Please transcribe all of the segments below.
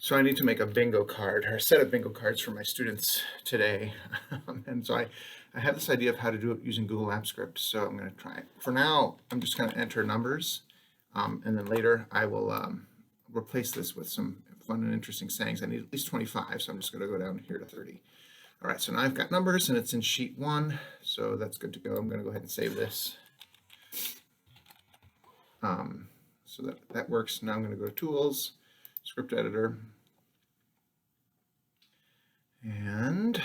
So I need to make a bingo card, or a set of bingo cards for my students today. And so I have this idea of how to do it using Google Apps Script, so I'm going to try it. For now, I'm just going to enter numbers, and then later I will replace this with some fun and interesting sayings. I need at least 25, so I'm just going to go down here to 30. All right, so now I've got numbers, and it's in sheet 1, so that's good to go. I'm going to go ahead and save this. So that works. Now I'm going to go to Tools, Script Editor, and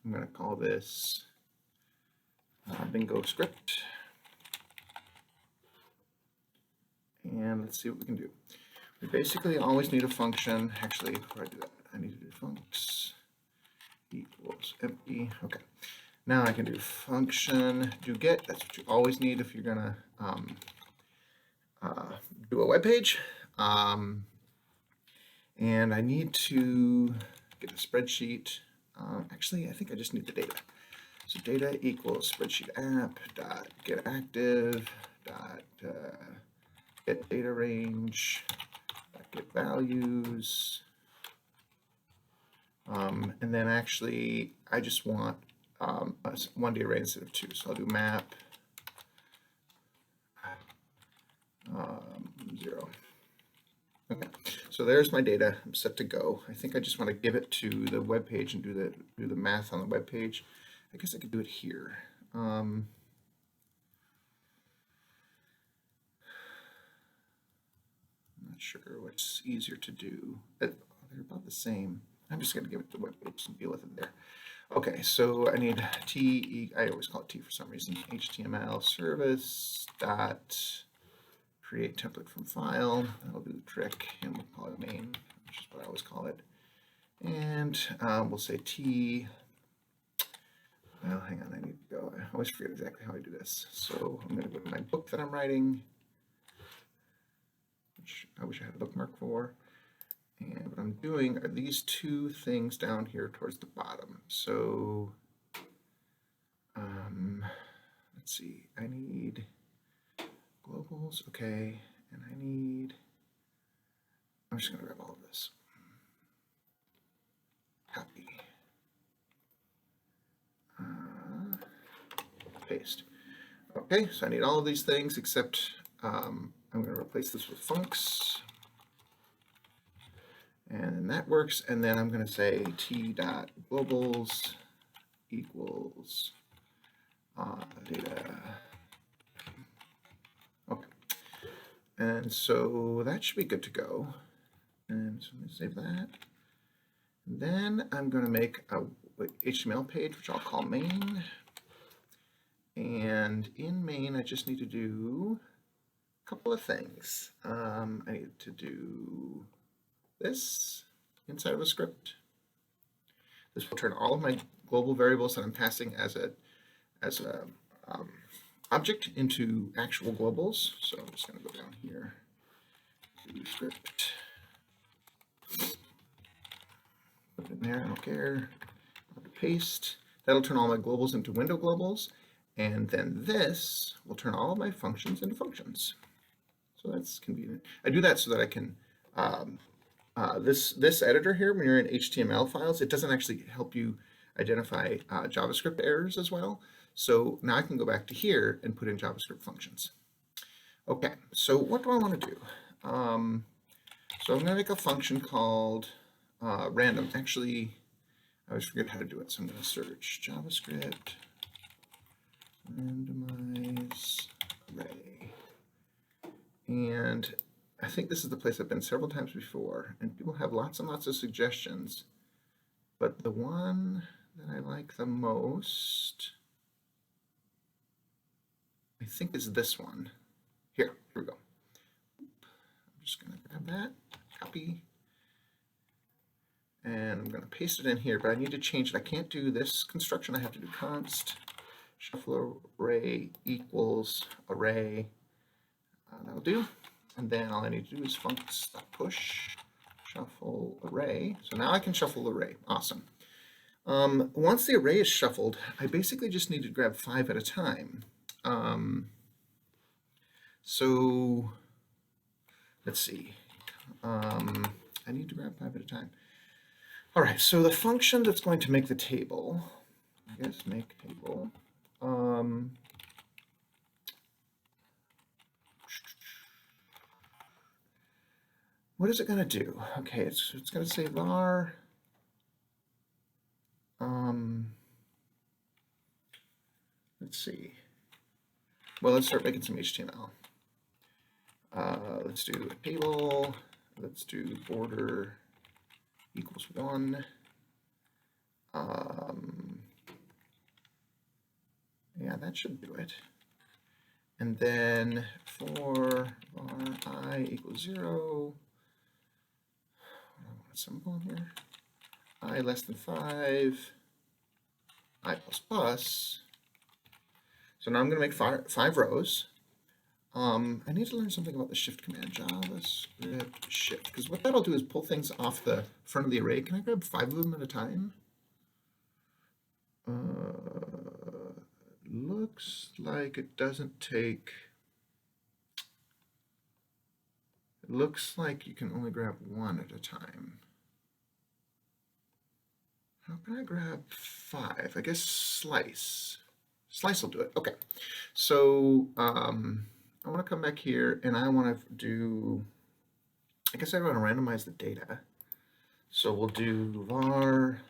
I'm going to call this bingo script. And let's see what we can do. We basically always need a function. Actually, before I do that, I need to do funcs equals empty. Okay. Now I can do function do get. That's what you always need if you're going to do a web page. And I need to get a spreadsheet. Actually, I think I just need the data. So data equals spreadsheet app dot get active dot get data range dot get values. And then actually, I just want one data array instead of two. So I'll do map 0. Okay, so there's my data. I'm set to go. I think I just want to give it to the web page and do the math on the web page. I guess I could do it here. I'm not sure what's easier to do. They're about the same. I'm just going to give it to the web page and deal with it there. Okay, so I need I always call it T for some reason. HTML service dot create template from file. That'll do the trick, and we'll call it main, which is what I always call it. And we'll say T. Well, hang on, I need to go. I always forget exactly how I do this. So I'm going to go to my book that I'm writing, which I wish I had a bookmark for. And what I'm doing are these two things down here towards the bottom. So let's see, I need globals, okay, and I'm just going to grab all of this. Copy. Paste. Okay, so I need all of these things except I'm going to replace this with funcs. And that works, and then I'm going to say t.globals equals data. Okay, and so that should be good to go. And so I'm going to save that. And then I'm going to make a HTML page, which I'll call main. And in main, I just need to do a couple of things. I need to do this inside of a script. This will turn all of my global variables that I'm passing as a object into actual globals. So I'm just going to go down here to script. Put it in there, I don't care. I'll paste. That'll turn all my globals into window globals. And then this will turn all of my functions into functions. So that's convenient. I do that so that I can, this editor here, when you're in HTML files, it doesn't actually help you identify JavaScript errors as well. So now I can go back to here and put in JavaScript functions. Okay, so what do I want to do? So I'm going to make a function called random. Actually, I always forget how to do it, so I'm going to search JavaScript randomize array. And I think this is the place I've been several times before, and people have lots and lots of suggestions. But the one that I like the most, I think, is this one. Here we go. I'm just going to grab that, copy, and I'm going to paste it in here, but I need to change it. I can't do this construction. I have to do const shuffle array equals array. That'll do. And then all I need to do is funcs.push shuffle array. So now I can shuffle array. Awesome. Once the array is shuffled, I basically just need to grab 5 at a time. So let's see. I need need to grab 5 at a time. All right, so the function that's going to make the table, I guess make table, what is it going to do? Okay, it's going to say var, let's see. Well, let's start making some HTML. Let's do a table. Let's do border equals 1. Yeah, that should do it. And then for var I equals 0, I want a semicolon here. I less than 5, I plus plus. So now I'm going to make five rows. I need to learn something about the shift command, JavaScript shift, because what that'll do is pull things off the front of the array. Can I grab 5 of them at a time? Looks like it doesn't take. It looks like you can only grab 1 at a time. How can I grab 5? I guess slice. Slice will do it. Okay. So I want to come back here and I want to do, I guess I want to randomize the data. So we'll do var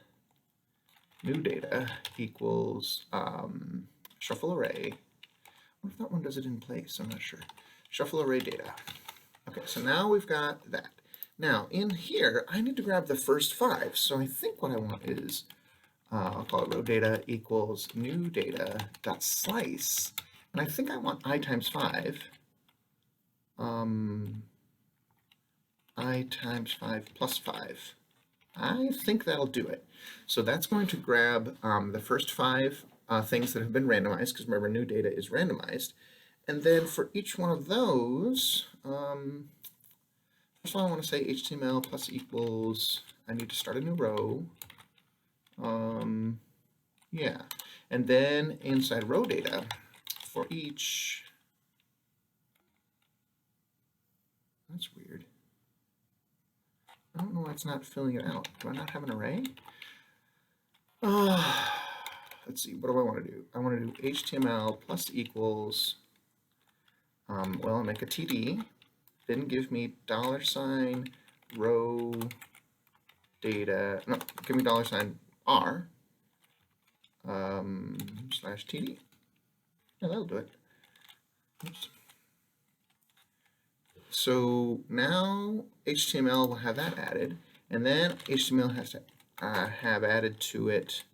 new data equals shuffle array. What if that one does it in place? I'm not sure. Shuffle array data. Okay, so now we've got that. Now in here, I need to grab the first 5. So I think what I want is, I'll call it row data equals new data dot slice. And I think I want I times 5. I times 5 plus 5. I think that'll do it. So that's going to grab the first 5 things that have been randomized, because remember, new data is randomized. And then for each one of those, first of all, I want to say HTML plus equals, I need to start a new row. Yeah. And then inside row data, for each, that's weird. I don't know why it's not filling it out. Do I not have an array? Let's see, what do I want to do? I want to do HTML plus equals, well, I'll make a TD, then give me $ row data, no, give me $R slash TD. Yeah, that'll do it. Oops. So now HTML will have that added, and then HTML has to have added to it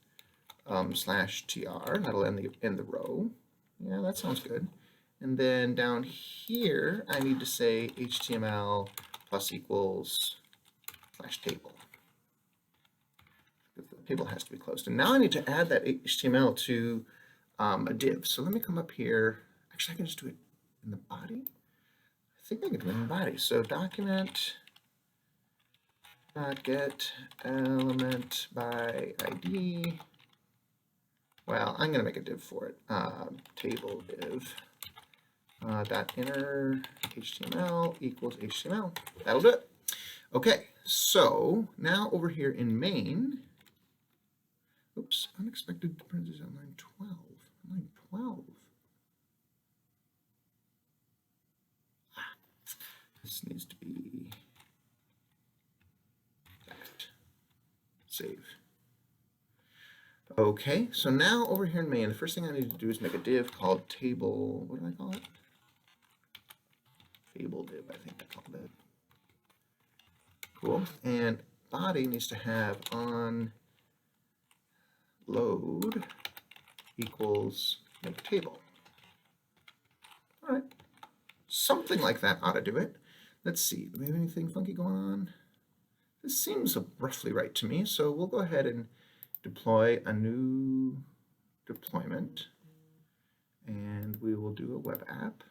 /tr. That'll end the row. Yeah, that sounds good. And then down here, I need to say HTML plus equals /table. The table has to be closed. And now I need to add that HTML to a div. So let me come up here. Actually, I can just do it in the body. I think I can do it in the body. So document get element by ID. Well, I'm going to make a div for it. Table div dot inner HTML equals HTML. That'll do it. Okay, so now over here in main, oops, unexpected parentheses on line 12. Line 12. This needs to be that. Save. Okay, so now over here in main, the first thing I need to do is make a div called table, what do I call it? Table div, I think I called it. Cool. And body needs to have on load equals make table. All right. Something like that ought to do it. Let's see. Do we have anything funky going on? This seems roughly right to me. So we'll go ahead and deploy a new deployment. And we will do a web app.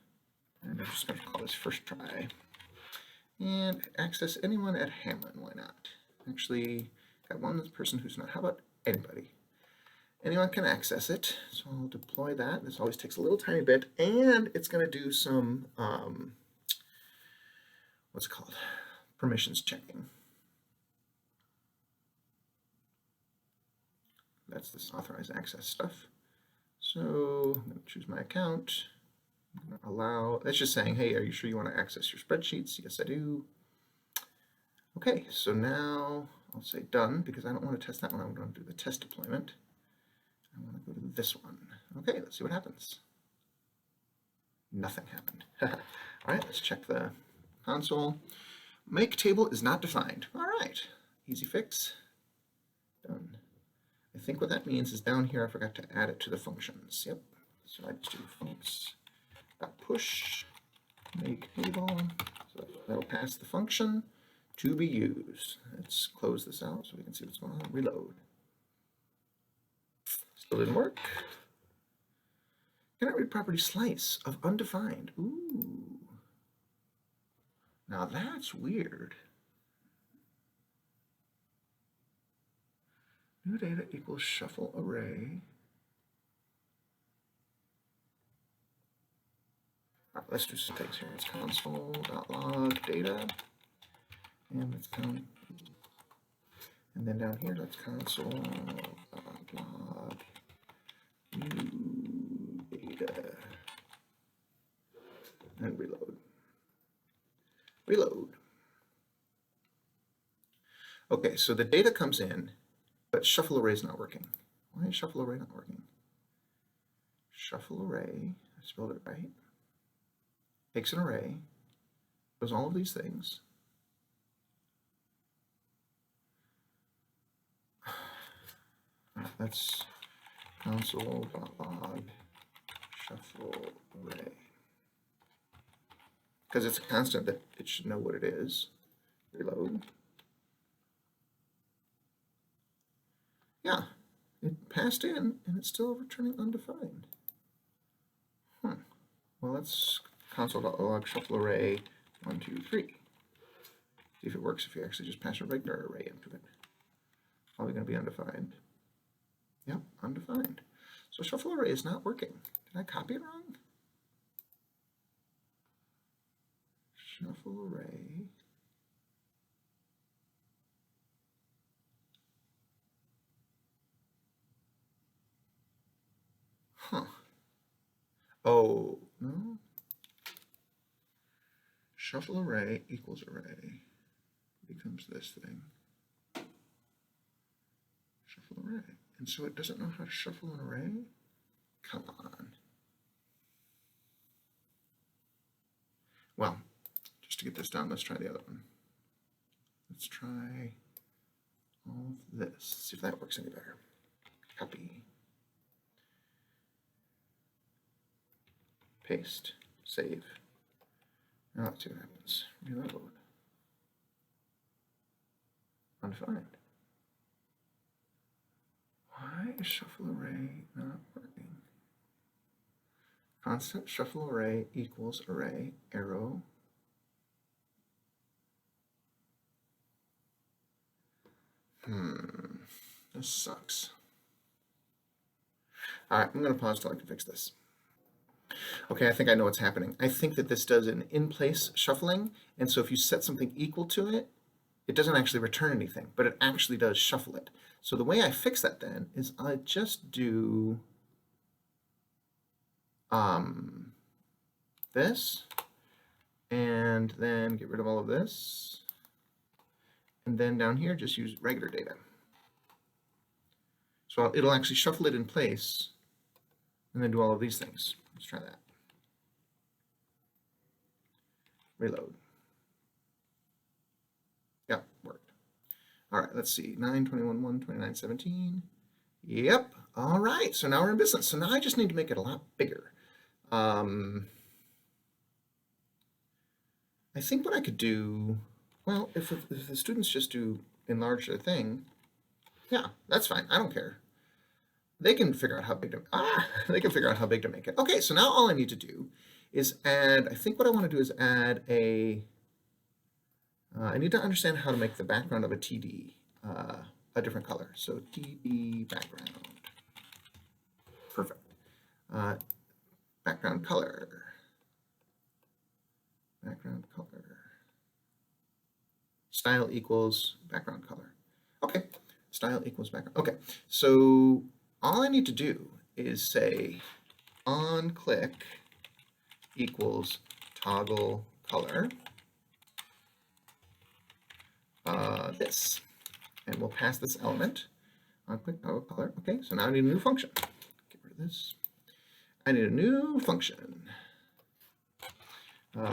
And I'm just going to call this first try. And access anyone at Hamlin, why not? Actually, got one person who's not. How about anybody? Anyone can access it. So I'll deploy that. This always takes a little tiny bit, and it's going to do some, what's it called? Permissions checking. That's this authorized access stuff. So I'm going to choose my account. I'm going to allow, that's just saying, hey, are you sure you want to access your spreadsheets? Yes, I do. Okay, so now I'll say done because I don't want to test that one. I want to do the test deployment. I want to go to this one. Okay, let's see what happens. Nothing happened. All right, let's check the console. Make table is not defined. All right, easy fix. Done. I think what that means is down here I forgot to add it to the functions. Yep. So I just do funcs.push make table. So that'll pass the function to be used. Let's close this out so we can see what's going on. Reload. Still didn't work. Cannot read property slice of undefined. Ooh. Now that's weird. New data equals shuffle array. All right, let's do some things here. It's console.log data. And let's count. And then down here, let's console.log new data. And reload. Reload. Okay, so the data comes in, but shuffle array is not working. Why is shuffle array not working? Shuffle array, I spelled it right, takes an array, does all of these things. That's console.log shuffle array. Because it's a constant that it should know what it is. Reload. Yeah, it passed in and it's still returning undefined. Well, let's console.log shuffle array 1, 2, 3. See if it works if you actually just pass a regular array into it. Probably going to be undefined. Yep, undefined. So shuffle array is not working. Did I copy it wrong? Shuffle array. Huh. Oh, no. Shuffle array equals array becomes this thing. Shuffle array. And so it doesn't know how to shuffle an array? Come on. Well, just to get this done, let's try the other one. Let's try all of this. See if that works any better. Copy. Paste. Save. Now let's see what happens. Reload. Undefined. Why is shuffle array not working? Constant shuffle array equals array arrow. This sucks. All right, I'm going to pause till I can fix this. Okay, I think I know what's happening. I think that this does an in-place shuffling, and so if you set something equal to it, it doesn't actually return anything, but it actually does shuffle it. So the way I fix that then is I just do this, and then get rid of all of this, and then down here just use regular data. So it'll actually shuffle it in place, and then do all of these things. Let's try that. Reload. Yep, worked. All right, let's see. 9/21/1, 29/17. Yep. All right. So now we're in business. So now I just need to make it a lot bigger. I think what I could do, well, if the students just do enlarge their thing, yeah, that's fine. I don't care. They can figure out how big to they can figure out how big to make it. Okay, so now all I need to do is add. I think what I want to do is add a. I need to understand how to make the background of a TD a different color. So TD background. Perfect. Background color. Background color. Style equals background color. Okay. style equals background. Okay, so all I need to do is say on click equals toggle color, this, and we'll pass this element on click toggle color. Okay, so now I need a new function. Get rid of this. I need a new function.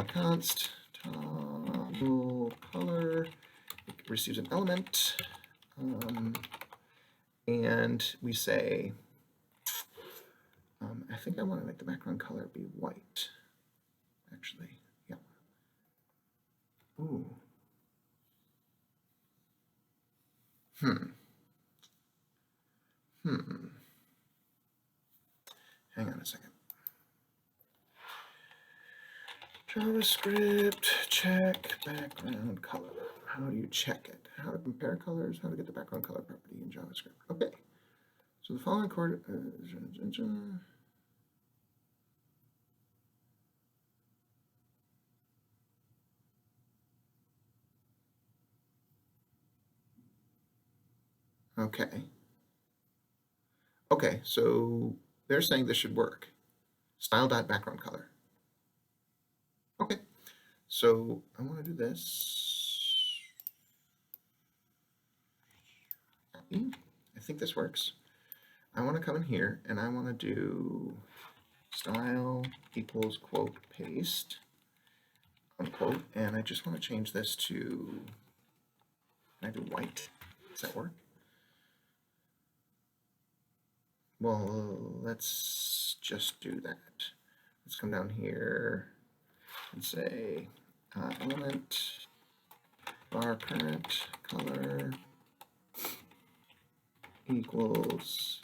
Const toggle color, it receives an element, and we say, I think I want to make the background color be white, actually. Yeah. Ooh. Hang on a second. JavaScript, check background color. How do you check it? How to compare colors, how to get the background color property in JavaScript. Okay, so the following chord, okay. Okay, so they're saying this should work. Style.background color. Okay, so I want to do this. I think this works. I want to come in here and I want to do style equals quote paste unquote, and I just want to change this to, can I do white? Does that work? Well, let's just do that. Let's come down here and say element bar current color equals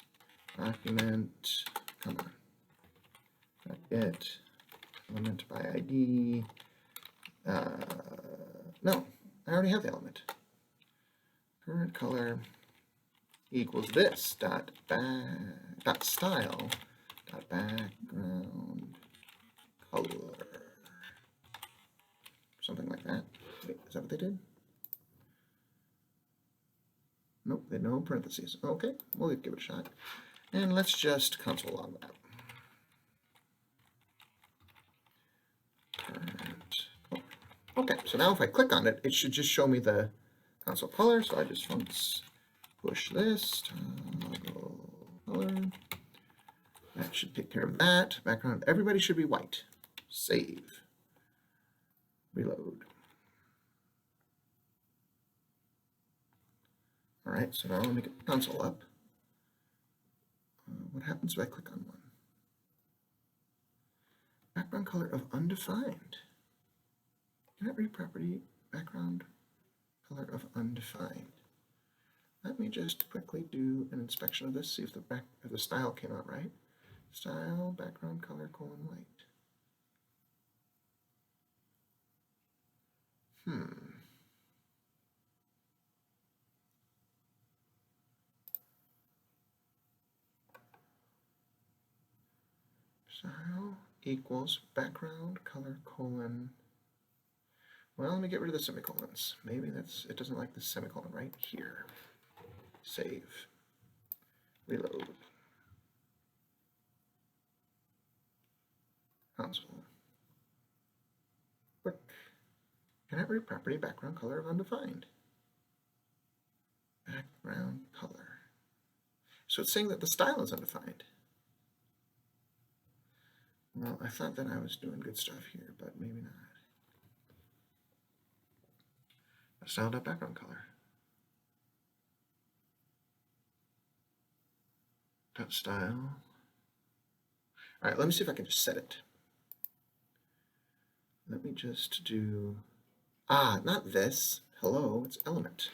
document, come on, get element by ID. No, I already have the element. Current color equals this dot style dot background color, something like that. Wait, is that what they did? Nope, they had no parentheses. Okay, we'll give it a shot. And let's just console log that. Okay, so now if I click on it, it should just show me the console color. So I just want to push this, toggle color. That should take care of that. Background, everybody should be white. Save. Reload. All right, so now let me get the console up. What happens if I click on one? Background color of undefined. Cannot read property, background color of undefined. Let me just quickly do an inspection of this, see if the style came out right. Style, background color, white. Style equals background color well, let me get rid of the semicolons. Maybe it doesn't like the semicolon right here. Save. Reload. Console. Click. Cannot read property, background color of undefined. Background color. So it's saying that the style is undefined. Well, I thought that I was doing good stuff here, but maybe not. Style.background color. .style. All right, let me see if I can just set it. Let me just do, not this. Hello, it's element.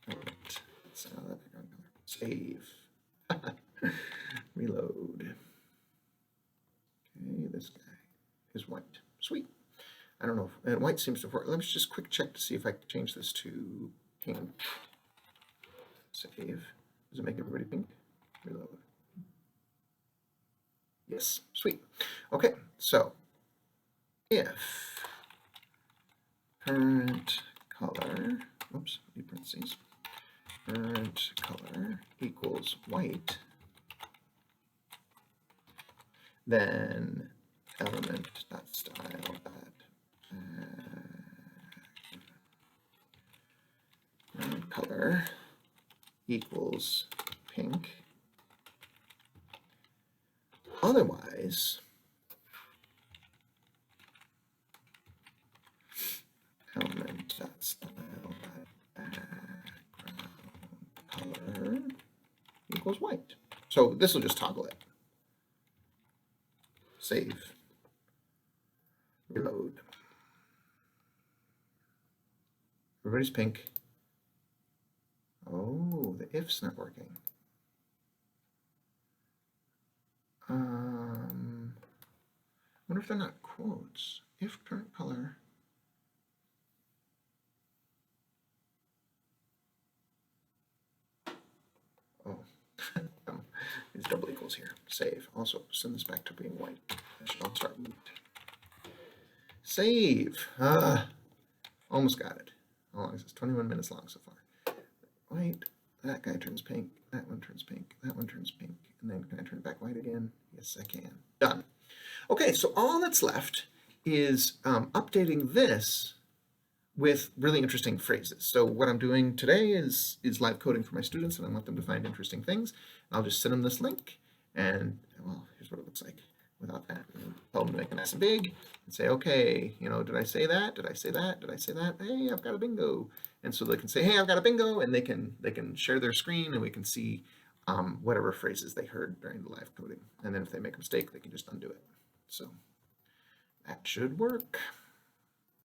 Element. Style.background color. Save. Reload. Okay, this guy is white. Sweet. I don't know, and white seems to work. Let me just quick check to see if I can change this to pink. Save. Does it make everybody pink? Reload. Yes, sweet. Okay, so if current color, oops, parentheses, equals white, then element.style.color equals pink. Otherwise, element.style.background.color equals white. So this will just toggle it. Save. Reload. Everybody's pink. Oh, the if's not working. I wonder if they're not quotes. If current color. Oh, it's double equals here. Save. Also, send this back to being white. That should all start white. Save. Almost got it. How long is this? 21 minutes long so far. White. That guy turns pink. That one turns pink. That one turns pink. And then can I turn it back white again? Yes, I can. Done. Okay, so all that's left is updating this with really interesting phrases. So what I'm doing today is live coding for my students, and I want them to find interesting things. I'll just send them this link, and well, here's what it looks like without that. And tell them to make it nice and big, and say, okay, you know, did I say that? Did I say that? Did I say that? Hey, I've got a bingo. And so they can say, hey, I've got a bingo, and they can share their screen, and we can see whatever phrases they heard during the live coding. And then if they make a mistake, they can just undo it. So that should work.